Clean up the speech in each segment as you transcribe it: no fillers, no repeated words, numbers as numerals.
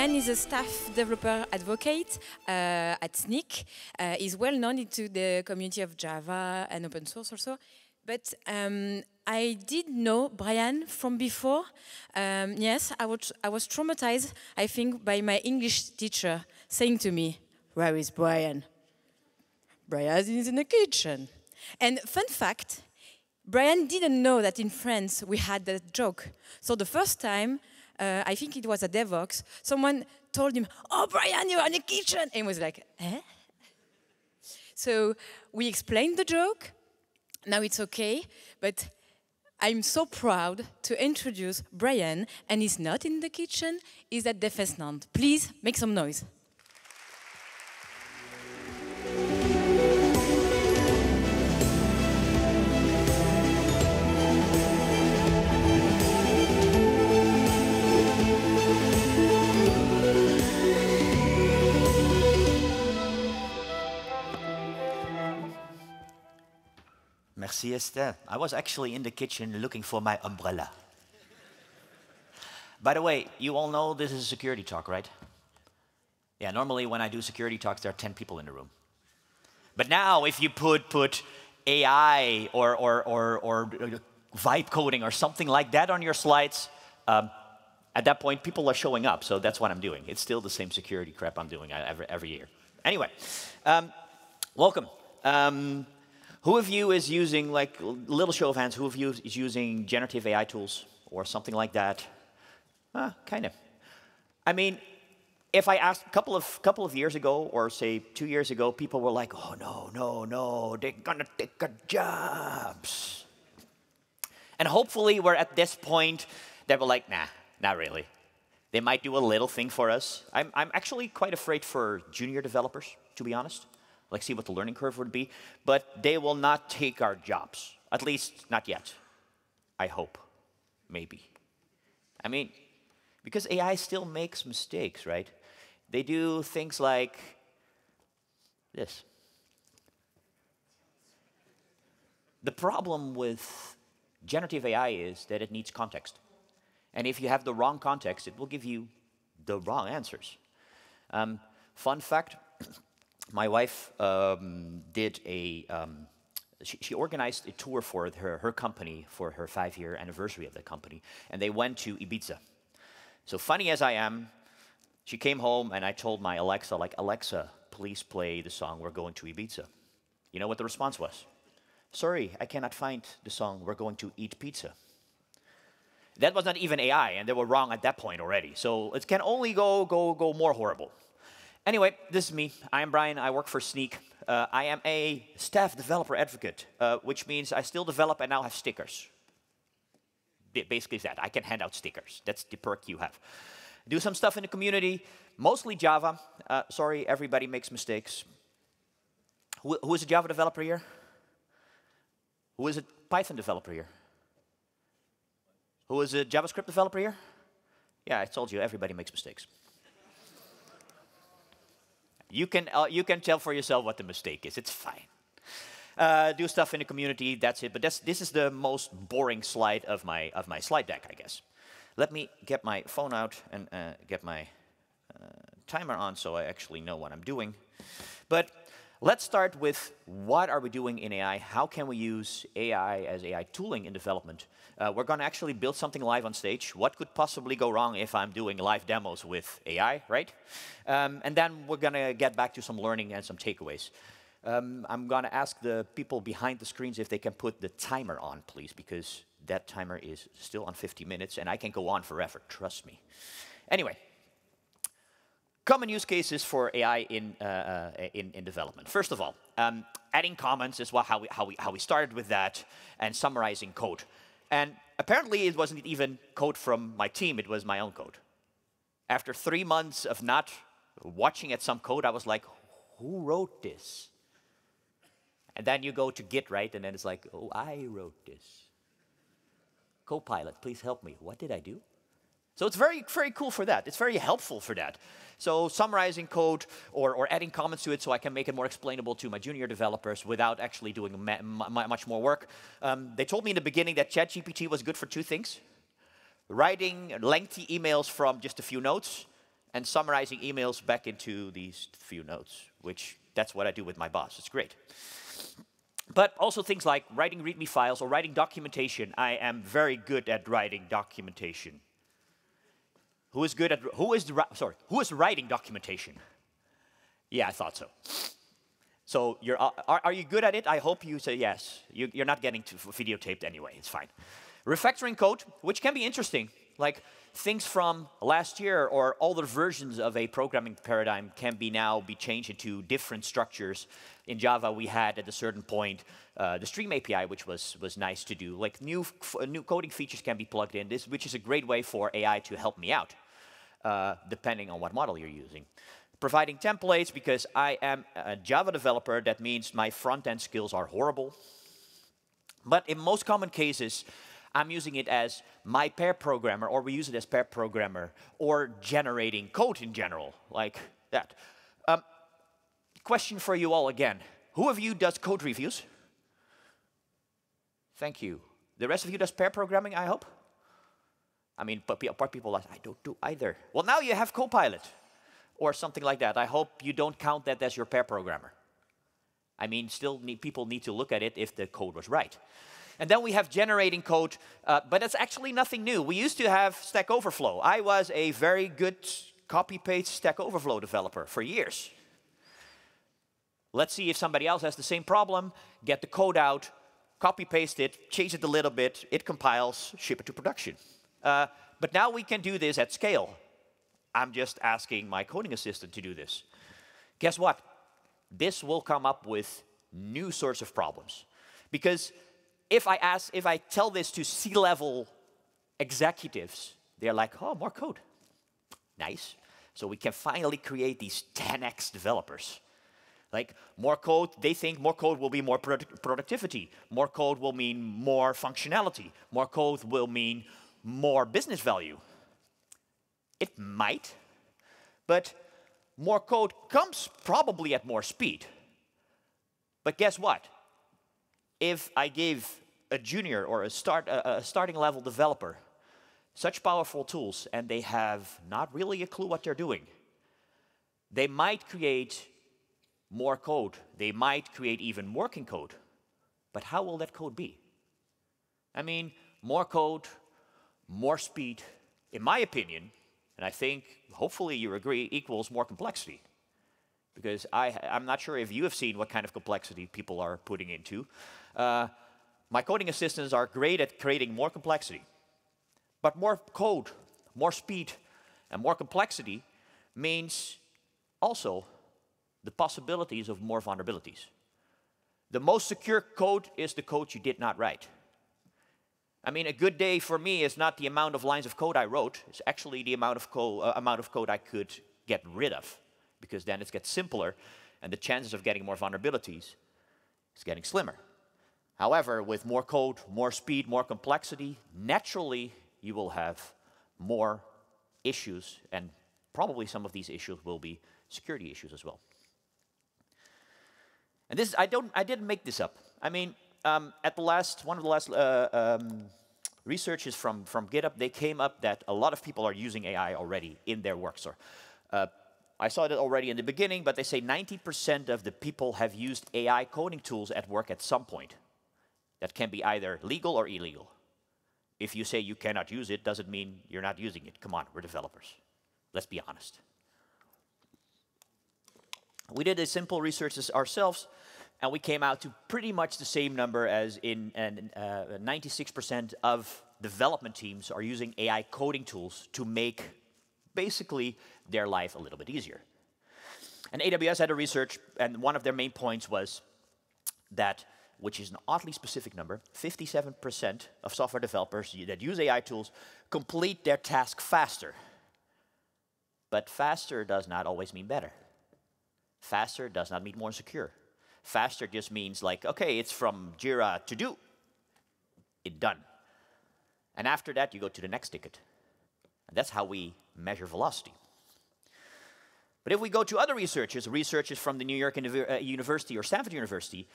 Brian is a staff developer advocate at Sneak. He's well known into the community of Java and open source also. But I did know Brian from before. Yes, I was traumatized, I think, by my English teacher saying to me, "Where is Brian?" Brian is in the kitchen. And fun fact, Brian didn't know that in France we had that joke. So the first time, I think it was at Devox, someone told him, "Oh, Brian, you're in the kitchen." And he was like, "Eh?" So we explained the joke. Now it's okay, but I'm so proud to introduce Brian, and he's not in the kitchen, he's at Defense Nantes. Please make some noise. Merci, Esther. I was actually in the kitchen looking for my umbrella. By the way, you all know this is a security talk, right? Yeah, normally when I do security talks, there are 10 people in the room. But now, if you put AI or vibe coding or something like that on your slides, at that point, people are showing up. So that's what I'm doing. It's still the same security crap I'm doing every year. Anyway, welcome. Who of you is using, like, little show of hands, who of you is using generative AI tools or something like that? Kind of. I mean, if I asked a couple of years ago, or say 2 years ago, people were like, "Oh, no, they're gonna take our jobs." And hopefully we're at this point that we're like, nah, not really. They might do a little thing for us. I'm actually quite afraid for junior developers, to be honest. Like, see what the learning curve would be. But they will not take our jobs. At least, not yet. I hope. Maybe. I mean, because AI still makes mistakes, right? They do things like this. The problem with generative AI is that it needs context. And if you have the wrong context, it will give you the wrong answers. Fun fact. My wife she organized a tour for her company for her 5-year anniversary of the company, and they went to Ibiza. So funny as I am, she came home and I told my Alexa, like, "Alexa, please play the song We're Going to Ibiza." You know what the response was? "Sorry, I cannot find the song We're Going to Eat Pizza." That was not even AI, and they were wrong at that point already. So it can only go more horrible. Anyway, this is me. I am Brian. I work for Sneak. I am a staff developer advocate, which means I still develop and now have stickers. Basically that. I can hand out stickers. That's the perk you have. Do some stuff in the community, mostly Java. Sorry, everybody makes mistakes. Who is a Java developer here? Who is a Python developer here? Who is a JavaScript developer here? Yeah, I told you, everybody makes mistakes. You can tell for yourself what the mistake is. It's fine. Do stuff in the community. That's it. But this is the most boring slide of my slide deck, I guess. Let me get my phone out and get my timer on so I actually know what I'm doing. But let's start with what are we doing in AI? How can we use AI as AI tooling in development? We're going to actually build something live on stage. What could possibly go wrong if I'm doing live demos with AI, right? And then we're going to get back to some learning and some takeaways. I'm going to ask the people behind the screens if they can put the timer on, please, because that timer is still on 50 minutes, and I can go on forever, trust me. Anyway, common use cases for AI in development. First of all, adding comments is how we started with that, and summarizing code. And apparently it wasn't even code from my team, it was my own code. After 3 months of not watching at some code, I was like, who wrote this? And then you go to Git, right? And then it's like, oh, I wrote this. Copilot, please help me. What did I do? So it's very, very cool for that. It's very helpful for that. So summarizing code or adding comments to it so I can make it more explainable to my junior developers without actually doing much more work. They told me in the beginning that ChatGPT was good for 2 things. Writing lengthy emails from just a few notes, and summarizing emails back into these few notes, which that's what I do with my boss. It's great. But also things like writing README files or writing documentation. I am very good at writing documentation. Who is writing documentation? Yeah, I thought so. So are you good at it? I hope you say yes. You're not getting videotaped anyway. It's fine. Refactoring code, which can be interesting. Like things from last year or older versions of a programming paradigm can now be changed into different structures. In Java, we had at a certain point the stream API, which was nice to do. Like new coding features can be plugged in, which is a great way for AI to help me out, depending on what model you're using. Providing templates, because I am a Java developer, that means my front-end skills are horrible. But in most common cases, I'm using it as my pair programmer, or we use it as pair programmer, or generating code in general, like that. Question for you all again. Who of you does code reviews? Thank you. The rest of you does pair programming, I hope? I mean, but people like, I don't do either. Well, now you have Copilot, or something like that. I hope you don't count that as your pair programmer. I mean, people need to look at it if the code was right. And then we have generating code, but it's actually nothing new. We used to have Stack Overflow. I was a very good copy-paste Stack Overflow developer for years. Let's see if somebody else has the same problem, get the code out, copy-paste it, change it a little bit, it compiles, ship it to production. But now we can do this at scale. I'm just asking my coding assistant to do this. Guess what? This will come up with new sorts of problems. Because if I tell this to C-level executives, they're like, oh, more code. Nice. So we can finally create these 10x developers. Like more code, they think more code will be more productivity. More code will mean more functionality. More code will mean more business value. It might, but more code comes probably at more speed. But guess what? If I give a junior or a starting level developer such powerful tools and they have not really a clue what they're doing, they might create more code. They might create even working code. But how will that code be? I mean, more code, more speed, in my opinion, and I think, hopefully you agree, equals more complexity. Because I'm not sure if you have seen what kind of complexity people are putting into. My coding assistants are great at creating more complexity. But more code, more speed, and more complexity means also the possibilities of more vulnerabilities. The most secure code is the code you did not write. I mean, a good day for me is not the amount of lines of code I wrote. It's actually the amount of code I could get rid of, because then it gets simpler, and the chances of getting more vulnerabilities is getting slimmer. However, with more code, more speed, more complexity, naturally you will have more issues, and probably some of these issues will be security issues as well. And this, I didn't make this up. I mean, at one of the last researches from GitHub, they came up that a lot of people are using AI already in their work. So, I saw that already in the beginning, but they say 90% of the people have used AI coding tools at work at some point. That can be either legal or illegal. If you say you cannot use it, doesn't mean you're not using it. Come on, we're developers. Let's be honest. We did a simple research ourselves, and we came out to pretty much the same number as in 96% of development teams are using AI coding tools to make basically their life a little bit easier. And AWS had a research, and one of their main points was that, which is an oddly specific number, 57% of software developers that use AI tools complete their task faster. But faster does not always mean better. Faster does not mean more secure. Faster just means like, okay, it's from Jira to do. It's done. And after that, you go to the next ticket. And that's how we measure velocity. But if we go to other researchers from the New York University or Stanford University,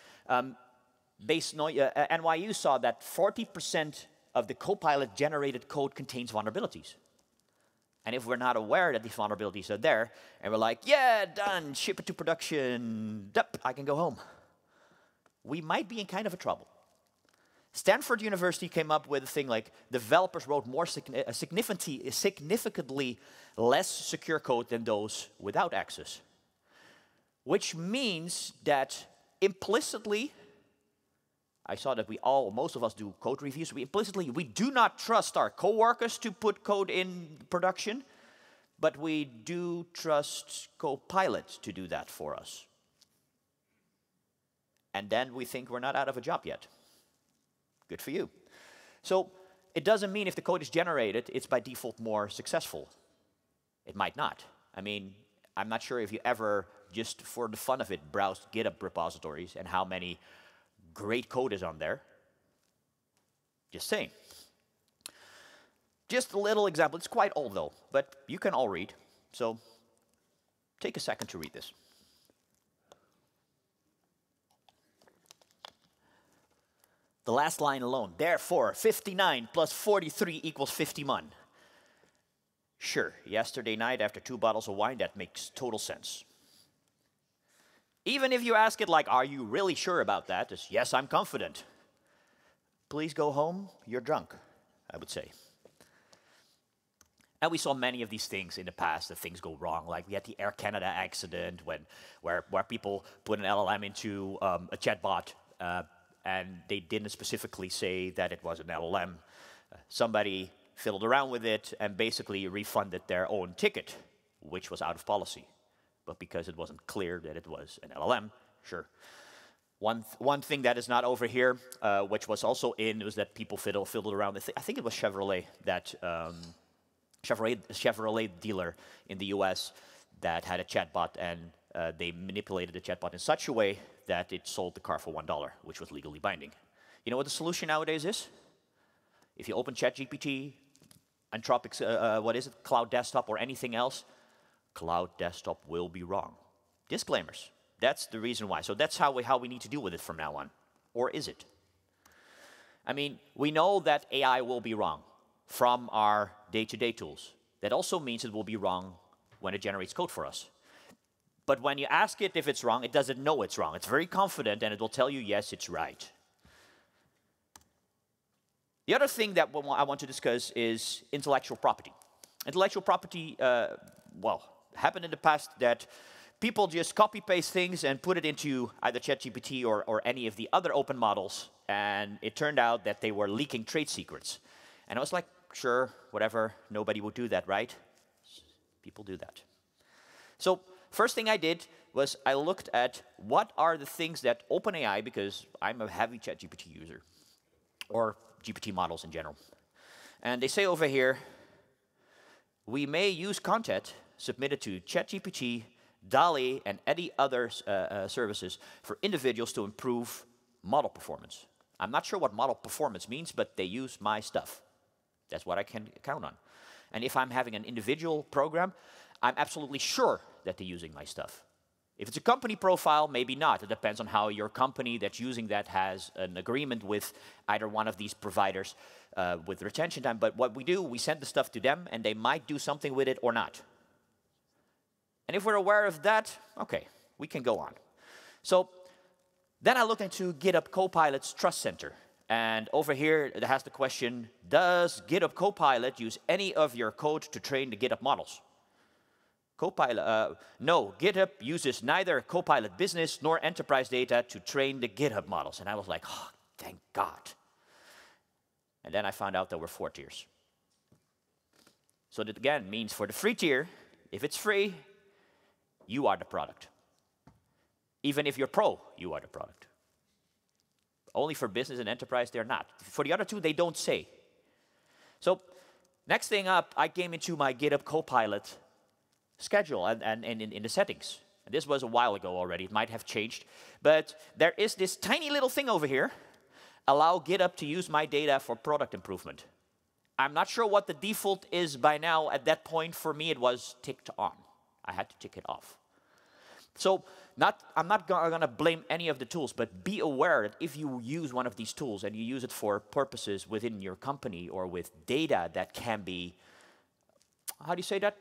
NYU saw that 40% of the Copilot generated code contains vulnerabilities. And if we're not aware that these vulnerabilities are there, and we're like, yeah, done, ship it to production, dup, I can go home, we might be in kind of a trouble. Stanford University came up with a thing like developers wrote more significantly less secure code than those without access. Which means that implicitly, I saw that most of us do code reviews. We do not trust our coworkers to put code in production, but we do trust Copilot to do that for us. And then we think we're not out of a job yet. Good for you. So it doesn't mean if the code is generated, it's by default more successful. It might not. I mean, I'm not sure if you ever, just for the fun of it, browsed GitHub repositories and how many great code is on there. Just saying. Just a little example. It's quite old, though, but you can all read. So take a second to read this. The last line alone. Therefore, 59 plus 43 equals 51. Sure, yesterday night after 2 bottles of wine, that makes total sense. Even if you ask it like, are you really sure about that? It's, yes, I'm confident. Please go home, you're drunk, I would say. And we saw many of these things in the past that things go wrong. Like we had the Air Canada accident where people put an LLM into a chatbot and they didn't specifically say that it was an LLM. Somebody fiddled around with it and basically refunded their own ticket, which was out of policy. But because it wasn't clear that it was an LLM, sure. One thing that is not over here, which was also in, was that people fiddled around with. I think it was Chevrolet, that Chevrolet dealer in the US that had a chatbot, and they manipulated the chatbot in such a way that it sold the car for $1, which was legally binding. You know what the solution nowadays is? If you open ChatGPT, Anthropic's, Cloud Desktop or anything else, Cloud Desktop will be wrong. Disclaimers. That's the reason why. So that's how we need to deal with it from now on. Or is it? I mean, we know that AI will be wrong from our day-to-day tools. That also means it will be wrong when it generates code for us. But when you ask it if it's wrong, it doesn't know it's wrong. It's very confident, and it will tell you, yes, it's right. The other thing that I want to discuss is intellectual property. Intellectual property, happened in the past that people just copy-paste things and put it into either ChatGPT or any of the other open models, and it turned out that they were leaking trade secrets. And I was like, sure, whatever, nobody would do that, right? People do that. So first thing I did was I looked at what are the things that OpenAI, because I'm a heavy ChatGPT user, or GPT models in general. And they say over here, we may use content submitted to ChatGPT, DALL-E, and any other services for individuals to improve model performance. I'm not sure what model performance means, but they use my stuff. That's what I can count on. And if I'm having an individual program, I'm absolutely sure that they're using my stuff. If it's a company profile, maybe not. It depends on how your company that's using that has an agreement with either one of these providers with retention time. But what we do, we send the stuff to them, and they might do something with it or not. And if we're aware of that, okay, we can go on. So then I looked into GitHub Copilot's Trust Center. And over here, it has the question, does GitHub Copilot use any of your code to train the GitHub models? Copilot, no, GitHub uses neither Copilot business nor enterprise data to train the GitHub models. And I was like, oh, thank God. And then I found out there were 4 tiers. So that again means for the free tier, if it's free, you are the product. Even if you're pro, you are the product. Only for business and enterprise, they're not. For the other 2, they don't say. So next thing up, I came into my GitHub Copilot schedule and in the settings. And this was a while ago already. It might have changed. But there is this tiny little thing over here. Allow GitHub to use my data for product improvement. I'm not sure what the default is by now. At that point, for me, it was ticked on. I had to tick it off. So I'm not going to blame any of the tools, but be aware that if you use one of these tools and you use it for purposes within your company or with data that can be how do you say that?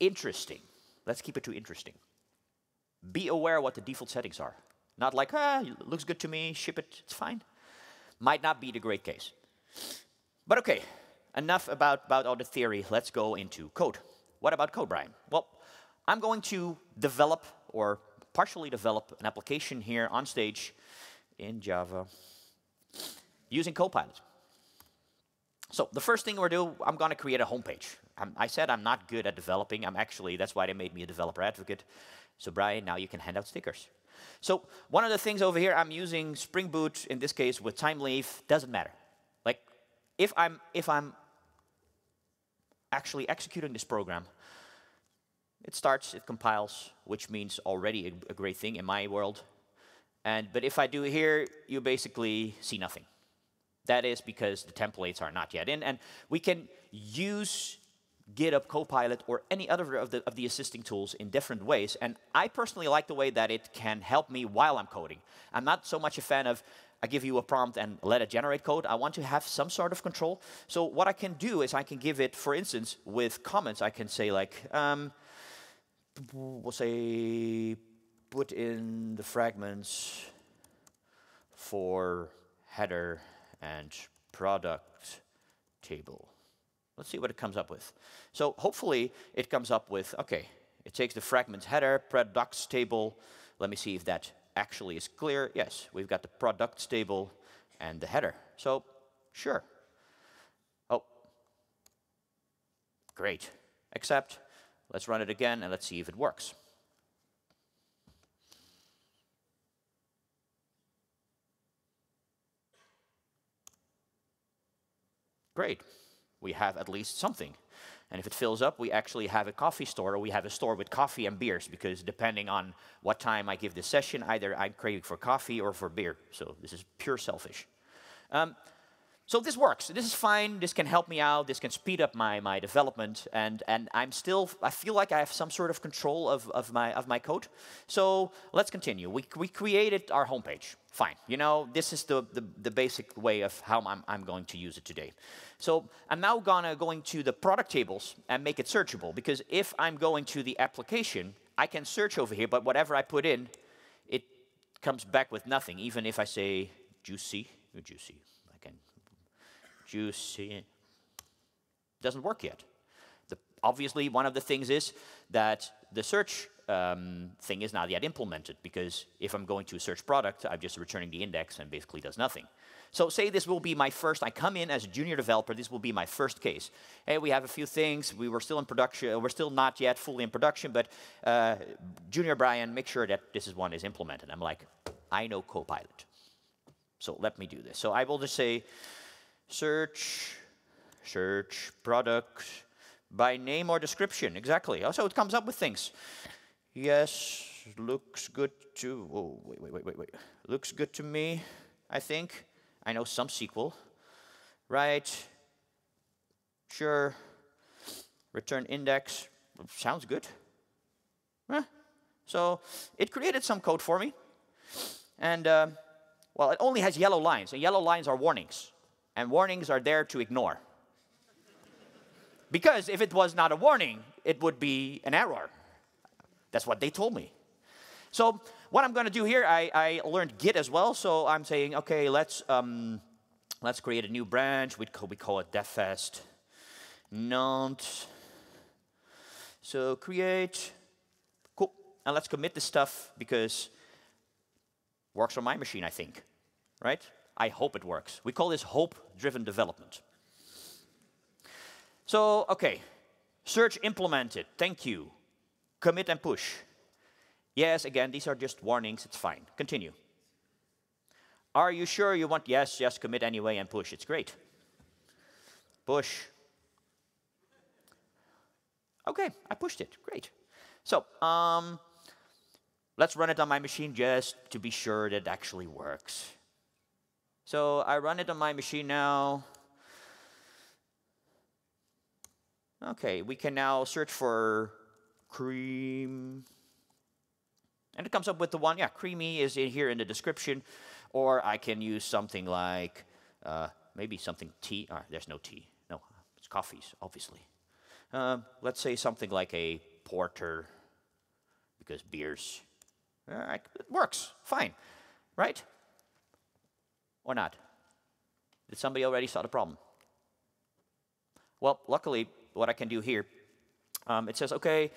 Interesting. Let's keep it to interesting. Be aware what the default settings are. Not like, it looks good to me, ship it, it's fine. Might not be the great case. But okay, enough about all the theory. Let's go into code. What about code, Brian? Well, I'm going to develop or partially develop an application here on stage in Java using Copilot. So the first thing we're doing, I'm going to create a homepage. I said I'm not good at developing. That's why they made me a developer advocate. So Brian, now you can hand out stickers. So one of the things over here, I'm using Spring Boot, in this case with time leaf, doesn't matter. Like, if I'm actually executing this program, it starts, it compiles, which means already a great thing in my world. But if I do here, you basically see nothing. That is because the templates are not yet in, and we can use GitHub Copilot or any other of the assisting tools in different ways. And I personally like the way that it can help me while I'm coding. I'm not so much a fan of, I give you a prompt and let it generate code. I want to have some sort of control. So what I can do is I can give it, for instance, with comments, I can say like, we'll say, put in the fragments for header and product table. Let's see what it comes up with. So hopefully it comes up with, okay, it takes the fragments header, products table. Let me see if that actually is clear. Yes, we've got the products table and the header. So sure. Oh, great. Except, let's run it again and let's see if it works. Great. We have at least something. And if it fills up, we actually have a coffee store, or we have a store with coffee and beers, because depending on what time I give this session, either I'm craving for coffee or for beer. So this is pure selfish. So this works. This is fine. This can help me out. This can speed up my development. And I feel like I have some sort of control of my code. So let's continue. We created our homepage. Fine. You know, this is the basic way of how I'm going to use it today. So I'm now going to the product tables and make it searchable. Because if I'm going to the application, I can search over here. But whatever I put in, it comes back with nothing. Even if I say juicy. Juicy. Doesn't work yet. Obviously, one of the things is that the search thing is not yet implemented, because if I'm going to a search product, I'm just returning the index and basically does nothing. So say this will be my first, I come in as a junior developer, this will be my first case. Hey, we have a few things, we were still in production, we're still not yet fully in production, but Junior Brian, make sure that this one is implemented. I'm like, I know Copilot. So let me do this. So I will just say, search product by name or description. Exactly. Also, it comes up with things. Yes, looks good to. Oh, wait. Looks good to me. I think I know some SQL. Right. Sure. Return index. Sounds good. So it created some code for me, and well, it only has yellow lines, and yellow lines are warnings. And warnings are there to ignore. Because if it was not a warning, it would be an error. That's what they told me. So what I'm going to do here, I learned Git as well. So I'm saying, okay, let's create a new branch. We call it devfest Nantes. So create. Cool. And let's commit this stuff, because it works on my machine, I think. Right? I hope it works. We call this hope-driven development. So, okay, search implemented, thank you. Commit and push. Yes, again, these are just warnings, it's fine. Continue. Are you sure you want, yes, commit anyway and push, it's great. Push. Okay, I pushed it, great. So, let's run it on my machine just to be sure that it actually works. So I run it on my machine now. Okay, we can now search for cream. And it comes up with the one, yeah, creamy is in here in the description. Or I can use something like, maybe something tea. There's no tea. No, It's coffees, obviously. Let's say something like a porter, because beers. It works, fine, right? Or not? Did somebody already saw the problem? Well, luckily, what I can do here, it says, okay,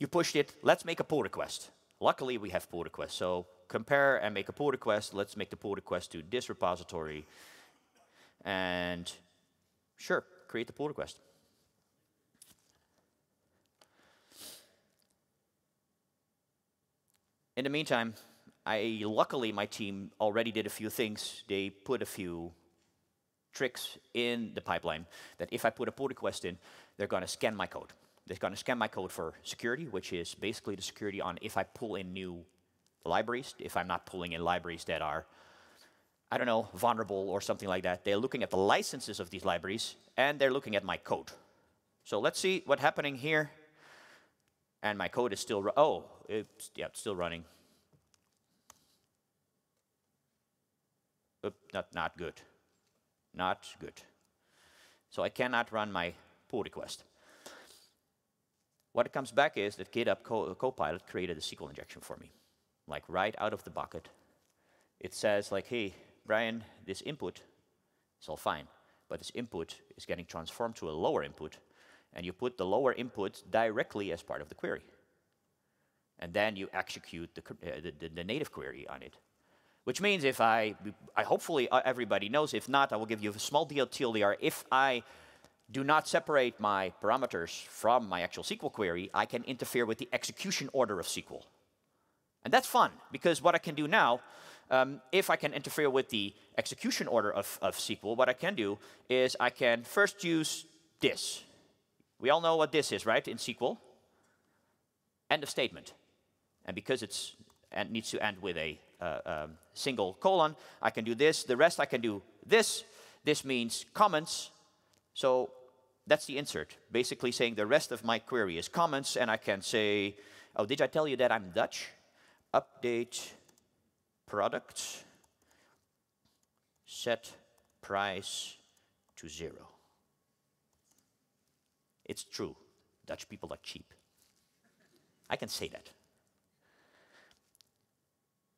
you pushed it, let's make a pull request. Luckily, we have pull requests, so compare and make a pull request. Let's make the pull request to this repository, and sure, create the pull request. In the meantime, luckily my team already did a few things. They put a few tricks in the pipeline that if I put a pull request in, they're going to scan my code. They're going to scan my code for security, which is basically the security on if I pull in new libraries, if I'm not pulling in libraries that are, I don't know, vulnerable or something like that. They're looking at the licenses of these libraries, and they're looking at my code. So let's see what's happening here. And my code is still, it's still running. Not good. Not good. So I cannot run my pull request. What it comes back is that GitHub Copilot created a SQL injection for me, like right out of the bucket. It says like, hey, Brian, this input is all fine, but this input is getting transformed to a lower input, and you put the lower input directly as part of the query. And then you execute the native query on it. Which means if hopefully everybody knows, if not, I will give you a small TLDR. If I do not separate my parameters from my actual SQL query, I can interfere with the execution order of SQL. And that's fun, because what I can do now, if I can interfere with the execution order of SQL, what I can do is I can first use this. We all know what this is, right, in SQL? End of statement. And because it needs to end with a single colon, I can do this. The rest I can do this. This means comments. So that's the insert, basically saying the rest of my query is comments, and I can say, oh, did I tell you that I'm Dutch? Update product, set price to 0. It's true. Dutch people are cheap. I can say that.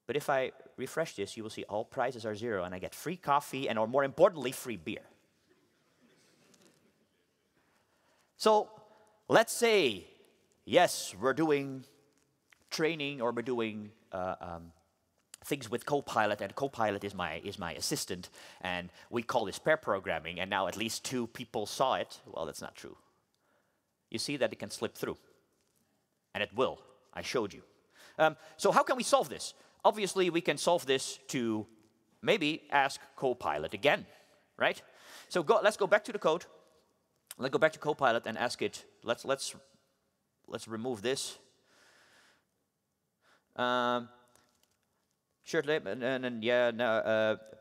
But if I refresh this, you will see all prices are 0, and I get free coffee, and or more importantly, free beer. So let's say, yes, we're doing training, or we're doing things with Copilot, and Copilot is my assistant, and we call this pair programming, and now at least 2 people saw it. Well, that's not true. You see that it can slip through, and it will. I showed you. So how can we solve this? Obviously, we can solve this to maybe ask Copilot again, right? So let's go back to the code. Let's go back to Copilot and ask it. Let's remove this.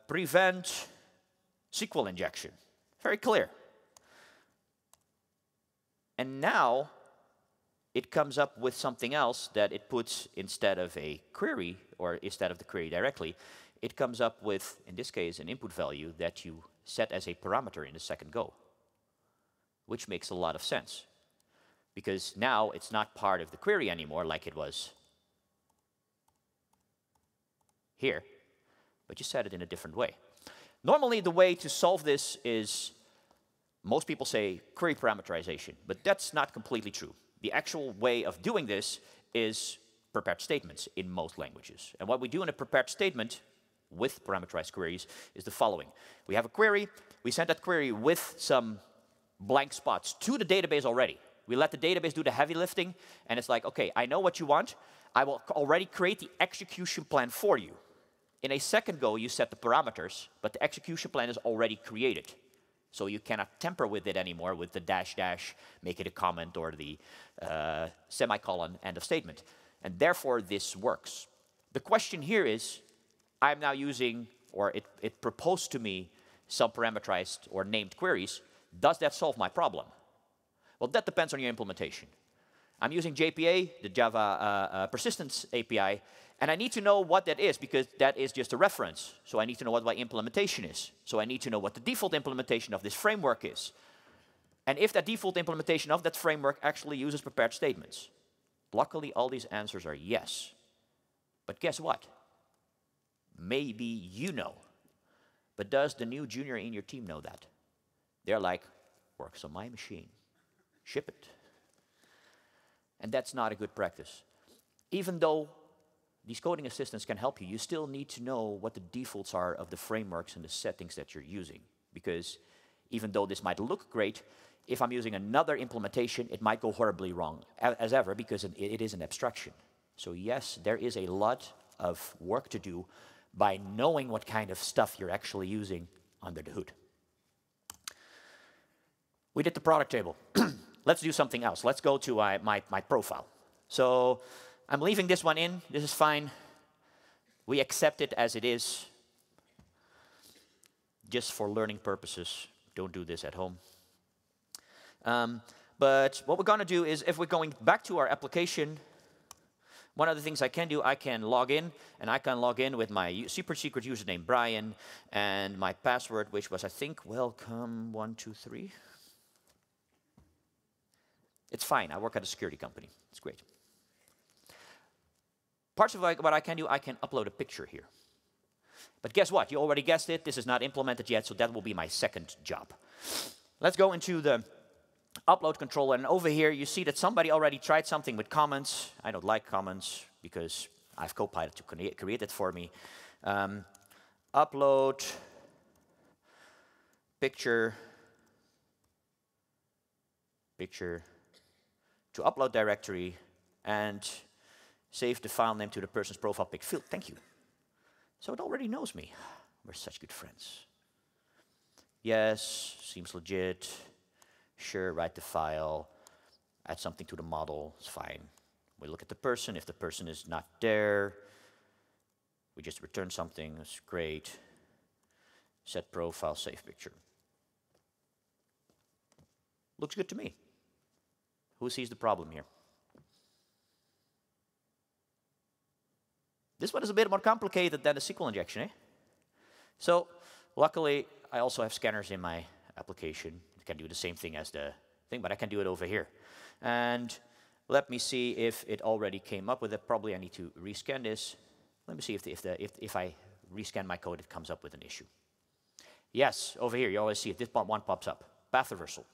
Prevent SQL injection. Very clear. And now it comes up with something else that it puts instead of a query, or instead of the query directly, it comes up with, in this case, an input value that you set as a parameter in the second go, which makes a lot of sense. Because now it's not part of the query anymore like it was here, but you set it in a different way. Normally, the way to solve this is, most people say query parameterization, but that's not completely true. The actual way of doing this is prepared statements in most languages. And what we do in a prepared statement with parameterized queries is the following. We have a query. We send that query with some blank spots to the database already. We let the database do the heavy lifting, and it's like, okay, I know what you want. I will already create the execution plan for you. In a second go, you set the parameters, but the execution plan is already created. So you cannot tamper with it anymore with the dash dash, make it a comment, or the semicolon, end of statement. And therefore, this works. The question here is, I'm now using, or it proposed to me some parameterized or named queries. Does that solve my problem? Well, that depends on your implementation. I'm using JPA, the Java Persistence API, and I need to know what that is, because that is just a reference. So I need to know what my implementation is. So I need to know what the default implementation of this framework is. And if that default implementation of that framework actually uses prepared statements. Luckily, all these answers are yes. But guess what? Maybe you know. But does the new junior in your team know that? They're like, works on my machine. Ship it. And that's not a good practice. Even though these coding assistants can help you, you still need to know what the defaults are of the frameworks and the settings that you're using. Because even though this might look great, if I'm using another implementation, it might go horribly wrong, as ever, because it is an abstraction. So yes, there is a lot of work to do by knowing what kind of stuff you're actually using under the hood. We did the product table. Let's do something else. Let's go to my profile. So I'm leaving this one in. This is fine. We accept it as it is. Just for learning purposes. Don't do this at home. But what we're going to do is, if we're going back to our application, one of the things I can do, I can log in, and I can log in with my super secret username, Brian, and my password, which was, I think, welcome123. It's fine. I work at a security company. It's great. Parts of what I can do, I can upload a picture here. But guess what? You already guessed it. This is not implemented yet, so that will be my second job. Let's go into the upload controller, and over here you see that somebody already tried something with comments. I don't like comments because I have Copilot to create it for me. Upload picture to upload directory and save the file name to the person's profile pic field. Thank you. So it already knows me. We're such good friends. Yes, seems legit. Sure, write the file, add something to the model, it's fine. We look at the person. If the person is not there, we just return something, it's great. Set profile, save picture. Looks good to me. Who sees the problem here? This one is a bit more complicated than the SQL injection, eh? So, luckily, I also have scanners in my application. It can do the same thing as the thing, but I can do it over here. And let me see if it already came up with it. Probably I need to rescan this. Let me see if I rescan my code, it comes up with an issue. Yes, over here, you always see it. This one pops up. Path reversal.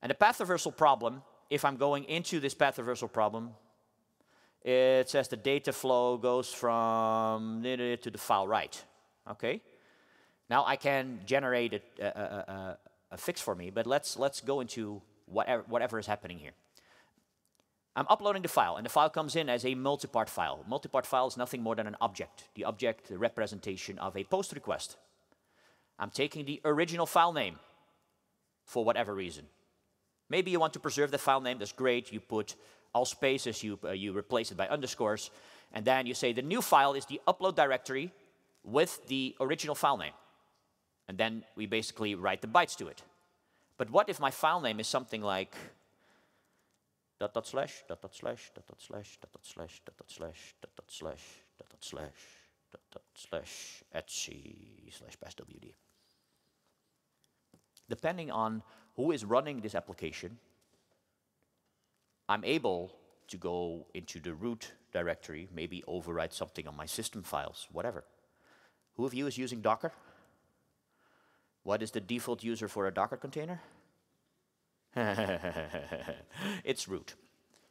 And the path reversal problem, if I'm going into this path reversal problem, it says the data flow goes from to the file right. Okay. Now I can generate a fix for me, but let's go into whatever is happening here. I'm uploading the file, and the file comes in as a multi-part file. Multi-part file is nothing more than an object, the object representation of a post request. I'm taking the original file name for whatever reason. Maybe you want to preserve the file name, that's great. You put all spaces, you replace it by underscores, and then you say the new file is the upload directory with the original file name. And then we basically write the bytes to it. But what if my file name is something like dot dot slash dot dot slash dot dot slash dot dot slash dot dot slash dot dot slash dot dot slash dot dot slash /passwd. Depending on who is running this application, I'm able to go into the root directory, maybe overwrite something on my system files, whatever. Who of you is using Docker? What is the default user for a Docker container? It's root.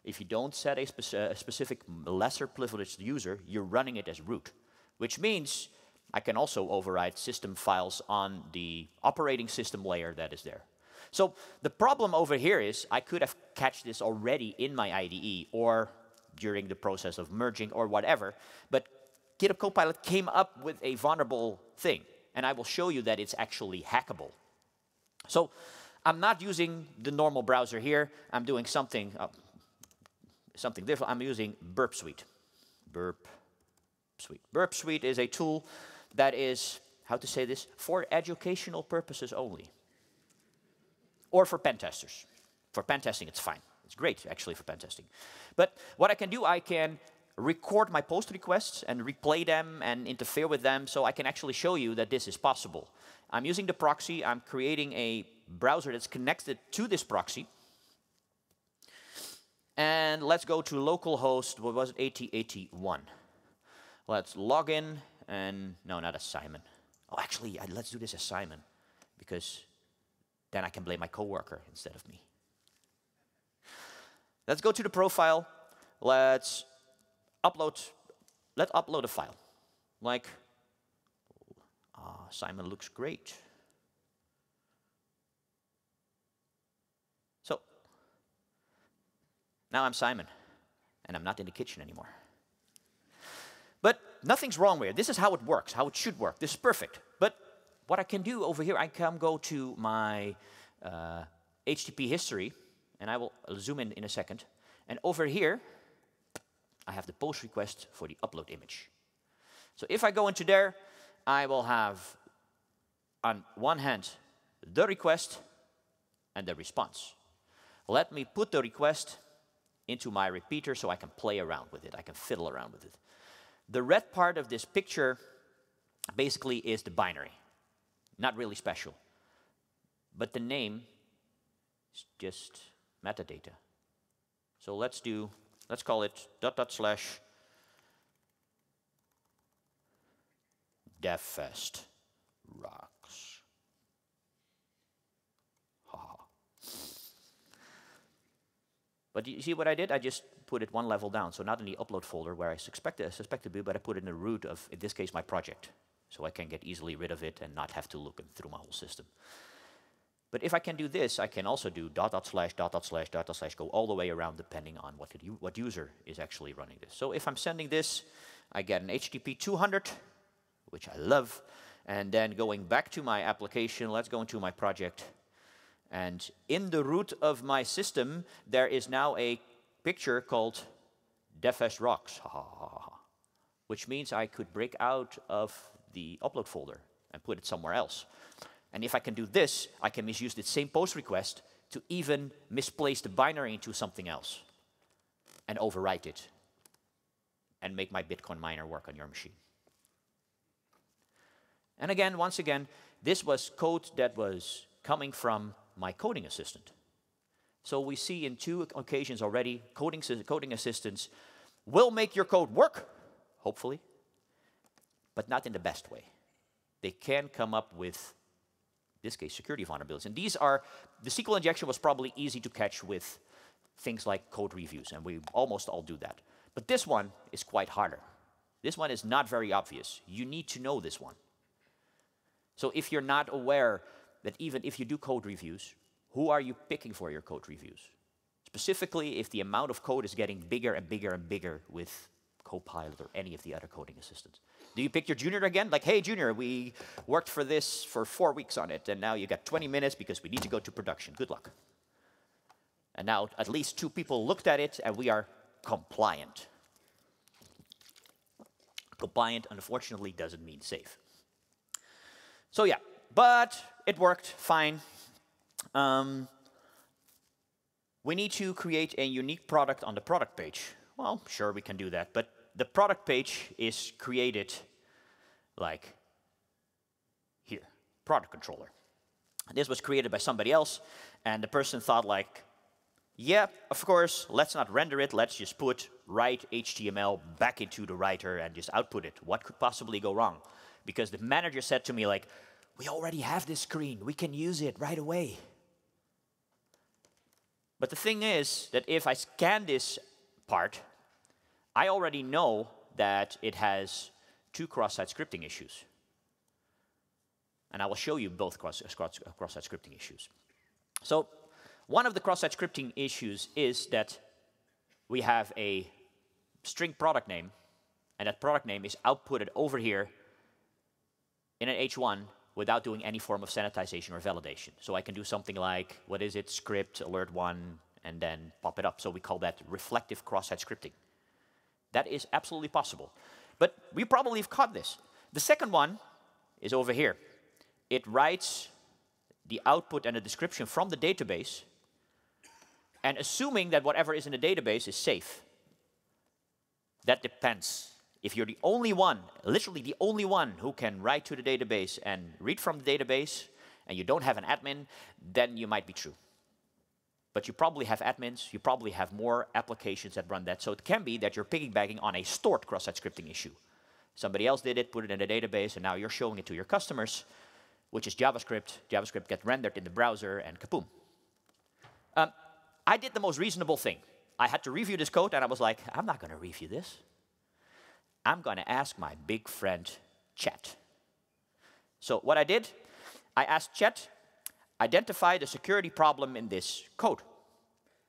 If you don't set a specific lesser privileged user, you're running it as root, which means I can also override system files on the operating system layer that is there. So the problem over here is I could have catched this already in my IDE or during the process of merging or whatever, but GitHub Copilot came up with a vulnerable thing, and I will show you that it's actually hackable. So I'm not using the normal browser here. I'm doing something different. I'm using Burp Suite. Burp Suite. Burp Suite is a tool that is, how to say this, for educational purposes only. Or for pen testers. For pen testing, it's fine. It's great, actually, for pen testing. But what I can do, I can record my post requests and replay them and interfere with them, so I can actually show you that this is possible. I'm using the proxy. I'm creating a browser that's connected to this proxy. And let's go to localhost, what was it, 8081. Let's log in, and no, not as Simon. Oh, actually, let's do this as Simon, because then I can blame my coworker instead of me. Let's go to the profile. Let's upload a file. Like, Simon looks great. So, now I'm Simon, and I'm not in the kitchen anymore. But nothing's wrong with it. This is how it works, how it should work. This is perfect. But what I can do over here, I can go to my HTTP history, and I'll zoom in a second. And over here, I have the post request for the upload image. So if I go into there, I will have, on one hand, the request and the response. Let me put the request into my repeater so I can play around with it. I can fiddle around with it. The red part of this picture basically is the binary. Not really special. But the name is just metadata. So let's call it ... DevFest rocks. But you see what I did? I just put it one level down. So not in the upload folder where I suspect it to be, but I put it in the root of, in this case, my project. So I can get easily rid of it and not have to look through my whole system. But if I can do this, I can also do ... go all the way around depending on what user is actually running this. So if I'm sending this, I get an HTTP 200, which I love. And then going back to my application, let's go into my project. And in the root of my system, there is now a picture called DevFest Rocks, which means I could break out of the upload folder and put it somewhere else. And if I can do this, I can misuse the same post request to even misplace the binary into something else and overwrite it and make my Bitcoin miner work on your machine. And again, once again, this was code that was coming from my coding assistant. So we see in 2 occasions already, coding assistants will make your code work, hopefully, but not in the best way. They can come up with, in this case, security vulnerabilities. And these are, the SQL injection was probably easy to catch with things like code reviews, and we almost all do that. But this one is quite harder. This one is not very obvious. You need to know this one. So if you're not aware that even if you do code reviews, who are you picking for your code reviews? Specifically, if the amount of code is getting bigger and bigger and bigger with Copilot or any of the other coding assistants. Do you pick your junior again? Like, hey, junior, we worked for this for 4 weeks on it, and now you got 20 minutes because we need to go to production. Good luck. And now at least 2 people looked at it, and we are compliant. Compliant, unfortunately, doesn't mean safe. So yeah, but it worked fine. We need to create a unique product on the product page. Well, sure, we can do that, but the product page is created like here, product controller. This was created by somebody else, and the person thought like, yeah, of course, let's not render it, let's just put write HTML back into the writer and just output it. What could possibly go wrong? Because the manager said to me like, we already have this screen, we can use it right away. But the thing is that if I scan this part, I already know that it has 2 cross-site scripting issues. And I will show you both cross-site scripting issues. So one of the cross-site scripting issues is that we have a string product name, and that product name is outputted over here in an H1 without doing any form of sanitization or validation. So I can do something like, what is it, script alert 1, and then pop it up. So we call that reflective cross-site scripting. That is absolutely possible. But we probably have caught this. The second one is over here. It writes the output and the description from the database, and assuming that whatever is in the database is safe. That depends. If you're the only one, literally the only one who can write to the database and read from the database, and you don't have an admin, then you might be true. But you probably have admins, you probably have more applications that run that. So it can be that you're piggybacking on a stored cross-site scripting issue. Somebody else did it, put it in a database, and now you're showing it to your customers, which is JavaScript. JavaScript gets rendered in the browser, and kaboom. I did the most reasonable thing. I had to review this code, and I was like, I'm not going to review this. I'm going to ask my big friend, Chat. So what I did, I asked Chat, identify the security problem in this code.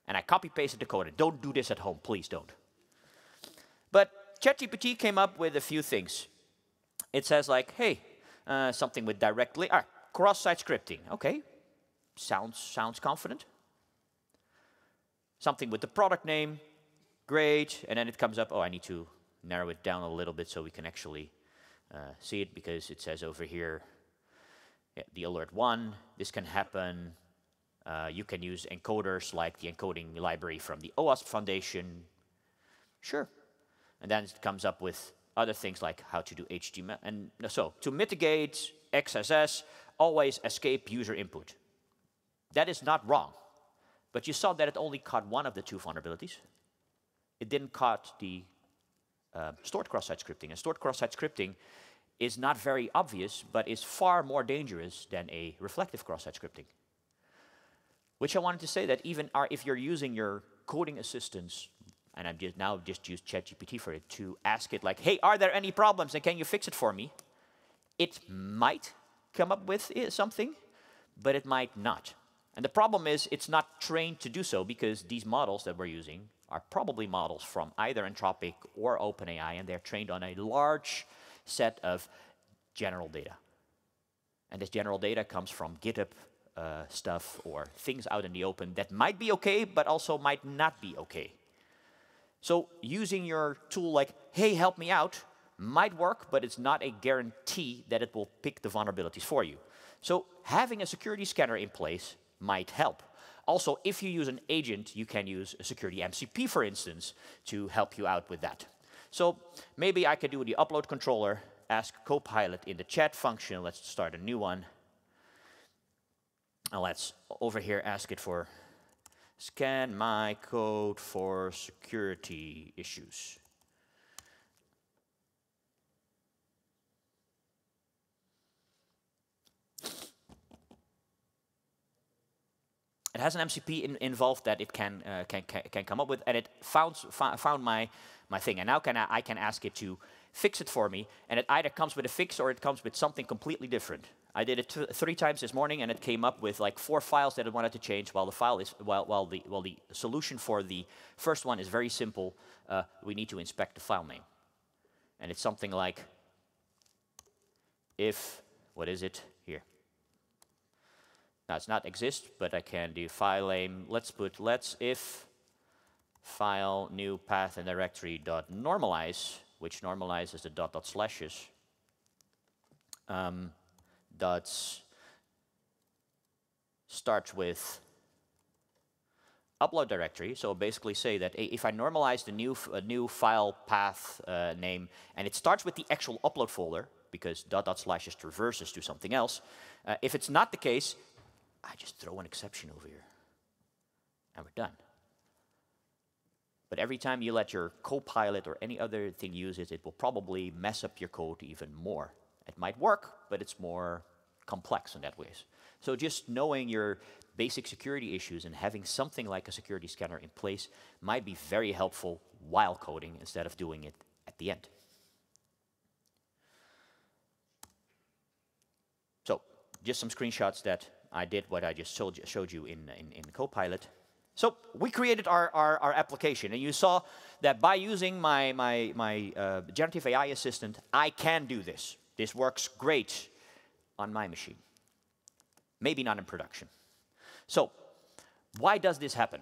And I copy-pasted the code. And don't do this at home, please don't. But ChatGPT came up with a few things. It says like, hey, something with directly, cross-site scripting. Okay, sounds confident. Something with the product name, great. And then it comes up, oh, I need to narrow it down a little bit so we can actually see it, because it says over here, yeah, the alert 1, this can happen. You can use encoders like the encoding library from the OWASP Foundation. Sure. And then it comes up with other things like how to do HTML. And so to mitigate XSS, always escape user input. That is not wrong. But you saw that it only caught one of the two vulnerabilities. It didn't caught the stored cross-site scripting. And stored cross-site scripting is not very obvious, but is far more dangerous than a reflective cross-site scripting. Which I wanted to say that even if you're using your coding assistants, and I'm just used ChatGPT for it, to ask it like, hey, are there any problems and can you fix it for me? It might come up with something, but it might not. And the problem is it's not trained to do so, because these models that we're using are probably models from either Anthropic or OpenAI, and they're trained on a large set of general data. And this general data comes from GitHub stuff or things out in the open that might be okay, but also might not be okay. So using your tool like, hey, help me out, might work, but it's not a guarantee that it will pick the vulnerabilities for you. So having a security scanner in place might help. Also, if you use an agent, you can use a security MCP, for instance, to help you out with that. So maybe I could do the upload controller, ask copilot in the chat function. Let's start a new one. And let's over here ask it for scan my code for security issues. It has an MCP involved that it can come up with, and it found my thing. And now I can ask it to fix it for me, and it either comes with a fix or it comes with something completely different. I did it 3 times this morning, and it came up with like 4 files that it wanted to change. While the solution for the first one is very simple. We need to inspect the file name, and it's something like if what is it here? Now it's not exist, but I can do file name. Let's if file new path and directory dot normalize, which normalizes the dot slashes. Starts with upload directory. So basically say that if I normalize the new file path name, and it starts with the actual upload folder, because dot slashes traverses to something else. If it's not the case, I just throw an exception over here, and we're done. But every time you let your copilot or any other thing use it, it will probably mess up your code even more. It might work, but it's more complex in that way. So just knowing your basic security issues and having something like a security scanner in place might be very helpful while coding instead of doing it at the end. So just some screenshots that I did what I just showed you in Copilot. So we created our application, and you saw that by using my generative AI assistant, I can do this. This works great on my machine. Maybe not in production. So why does this happen?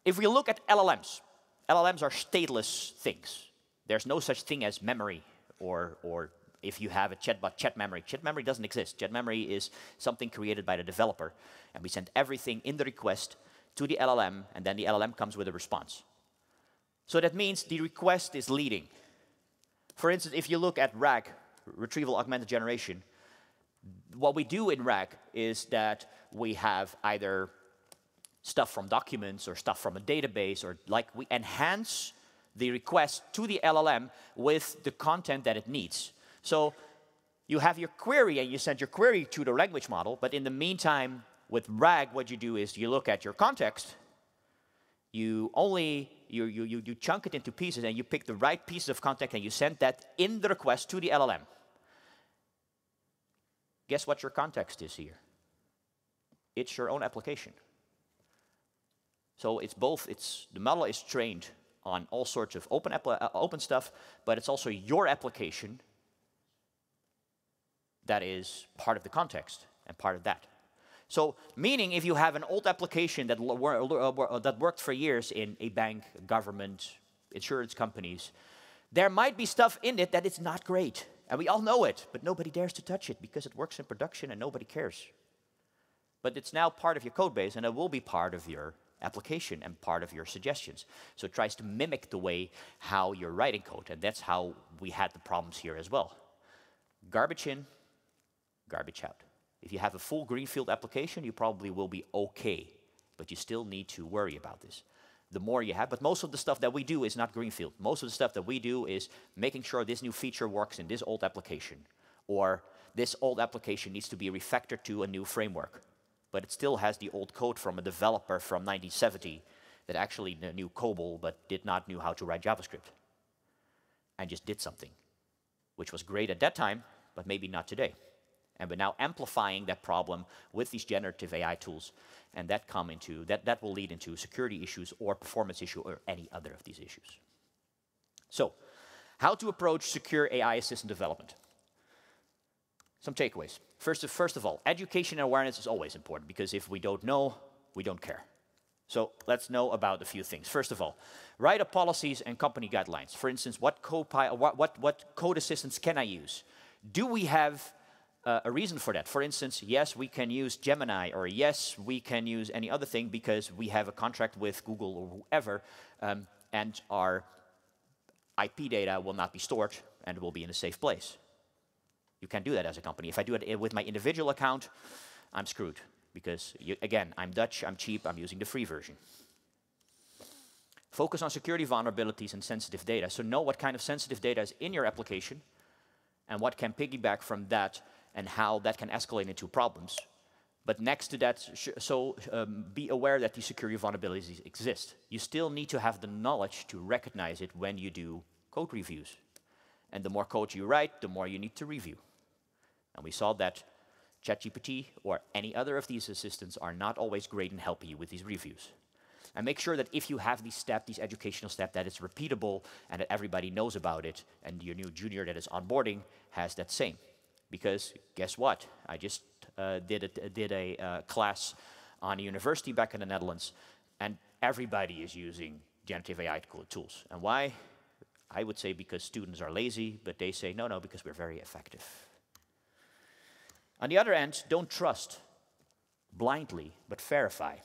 If we look at LLMs, LLMs are stateless things. There's no such thing as memory or if you have a chatbot, chat memory. Chat memory doesn't exist. Chat memory is something created by the developer, and we send everything in the request to the LLM, and then the LLM comes with a response. So that means the request is leading. For instance, if you look at RAG, Retrieval Augmented Generation, what we do in RAG is that we have either stuff from documents or stuff from a database, or like we enhance the request to the LLM with the content that it needs. So you have your query and you send your query to the language model, but in the meantime, with RAG, what you do is you look at your context, you chunk it into pieces and you pick the right pieces of context and you send that in the request to the LLM. Guess what your context is here? It's your own application. So it's both, the model is trained on all sorts of open stuff, but it's also your application that is part of the context and part of that. So meaning if you have an old application that worked for years in a bank, government, insurance companies, there might be stuff in it that is not great. And we all know it, but nobody dares to touch it because it works in production and nobody cares. But it's now part of your code base and it will be part of your application and part of your suggestions. So it tries to mimic the way how you're writing code, and that's how we had the problems here as well. Garbage in, garbage out. If you have a full greenfield application, you probably will be okay, but you still need to worry about this. The more you have, but most of the stuff that we do is not greenfield. Most of the stuff that we do is making sure this new feature works in this old application, or this old application needs to be refactored to a new framework, but it still has the old code from a developer from 1970 that actually knew COBOL but did not know how to write JavaScript, and just did something, which was great at that time, but maybe not today. And we're now amplifying that problem with these generative AI tools, and that will lead into security issues or performance issue or any other of these issues. So, how to approach secure AI assistant development? Some takeaways. First of all, education and awareness is always important, because if we don't know, we don't care. So let's know about a few things. First of all, write up policies and company guidelines. For instance, what code assistants can I use? Do we have a reason for that? For instance, yes, we can use Gemini, or yes, we can use any other thing because we have a contract with Google or whoever, and our IP data will not be stored and will be in a safe place. You can't do that as a company. If I do it with my individual account, I'm screwed, because, again, I'm Dutch, I'm cheap, I'm using the free version. Focus on security vulnerabilities and sensitive data. So know what kind of sensitive data is in your application and what can piggyback from that, and how that can escalate into problems. But next to that, be aware that these security vulnerabilities exist. You still need to have the knowledge to recognize it when you do code reviews. And the more code you write, the more you need to review. And we saw that ChatGPT or any other of these assistants are not always great in helping you with these reviews. And make sure that if you have these educational steps, that it's repeatable and that everybody knows about it, and your new junior that is onboarding has that same. Because guess what? I just did a class on a university back in the Netherlands, and everybody is using generative AI tools. And why? I would say because students are lazy, but they say, no, because we're very effective. On the other end, don't trust blindly, but verify.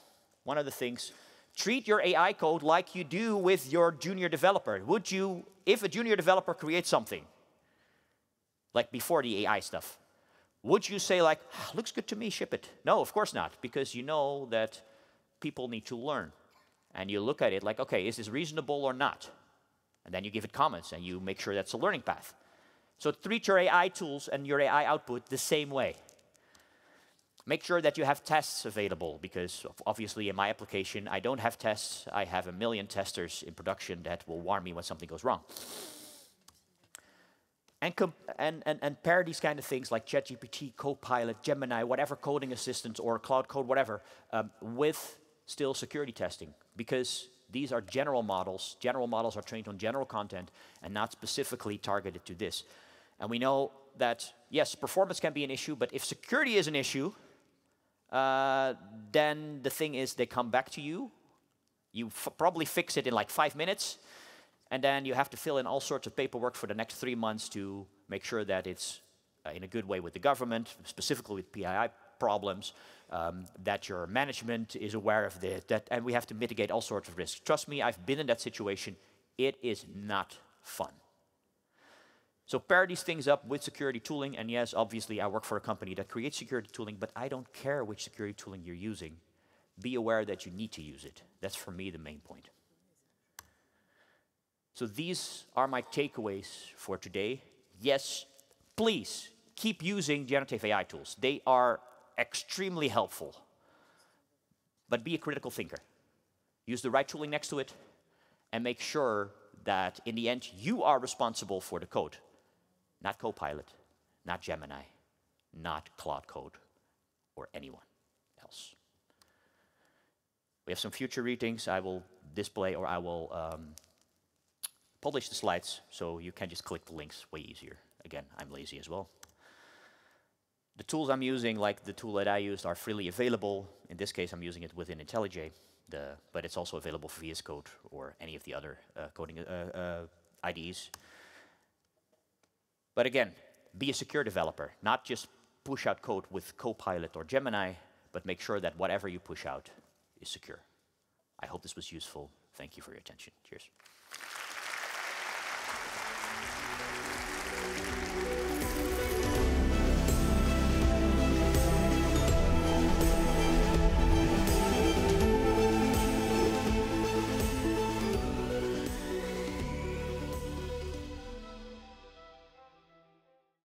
One of the things, treat your AI code like you do with your junior developer. Would you, if a junior developer creates something, like before the AI stuff, would you say like, looks good to me, ship it? No, of course not, because you know that people need to learn. And you look at it like, okay, is this reasonable or not? And then you give it comments and you make sure that's a learning path. So treat your AI tools and your AI output the same way. Make sure that you have tests available, because obviously in my application, I don't have tests. I have 1 million testers in production that will warn me when something goes wrong. And pair these kind of things like ChatGPT, Copilot, Gemini, whatever coding assistants or cloud code, whatever, with still security testing, because these are general models. General models are trained on general content and not specifically targeted to this. And we know that, yes, performance can be an issue, but if security is an issue, then the thing is they come back to you. You probably fix it in like 5 minutes, and then you have to fill in all sorts of paperwork for the next 3 months to make sure that it's in a good way with the government, specifically with PII problems, that your management is aware of and we have to mitigate all sorts of risks. Trust me, I've been in that situation. It is not fun. So pair these things up with security tooling, and yes, obviously I work for a company that creates security tooling, but I don't care which security tooling you're using. Be aware that you need to use it. That's for me the main point. So these are my takeaways for today. Yes, please keep using generative AI tools. They are extremely helpful. But be a critical thinker. Use the right tooling next to it, and make sure that in the end you are responsible for the code. Not Copilot, not Gemini, not Claude Code, or anyone else. We have some future readings. I will display, or I will publish the slides, so you can just click the links way easier. Again, I'm lazy as well. The tools I'm using, like the tool that I used, are freely available. In this case, I'm using it within IntelliJ, but it's also available for VS Code or any of the other coding IDEs. But again, be a secure developer, not just push out code with Copilot or Gemini, but make sure that whatever you push out is secure. I hope this was useful. Thank you for your attention. Cheers.